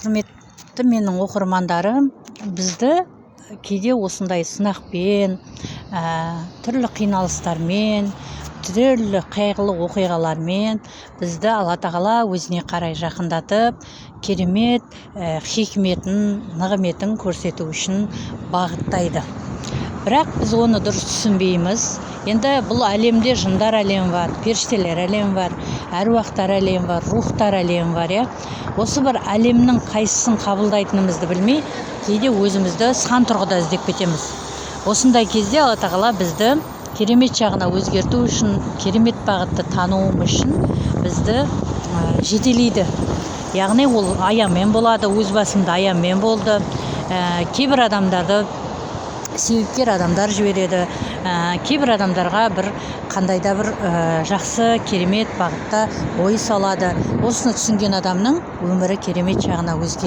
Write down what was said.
Құрметті менің оқырмандарым, бізді кейде осындай сынақпен, түрлі қиналыстармен, түрлі қайғылы оқиғалармен бізді Алла тағала өзіне қарай жақындатып, керемет хикметін, нығметін көрсету үшін бағыттайды. Бірақ біз оны дұрыс түсінбейміз. Енді бұл әлемде жындар әлемі бар, періштелер әлемі бар, әруақтар әлемі бар, рухтар әлемі бар. Осы бір әлемнің қайсысын қабылдайтынымызды білмей, кейде өзімізді сан тұрғыда іздеп кетеміз. Осындай кезде Алла тағала бізді керемет жағына өзгерту үшін, керемет бағытты тануымыз үшін бізді жетелейді. Яғни ол аямен болады, өз басымда аямен болды. Кейбір адамдарды себепкер адамдар жібереді, кейбір адамдарға бір қандайда бір жақсы керемет бағытта ой салады. Осыны түсінген адамның өмірі керемет жағына өзгереді.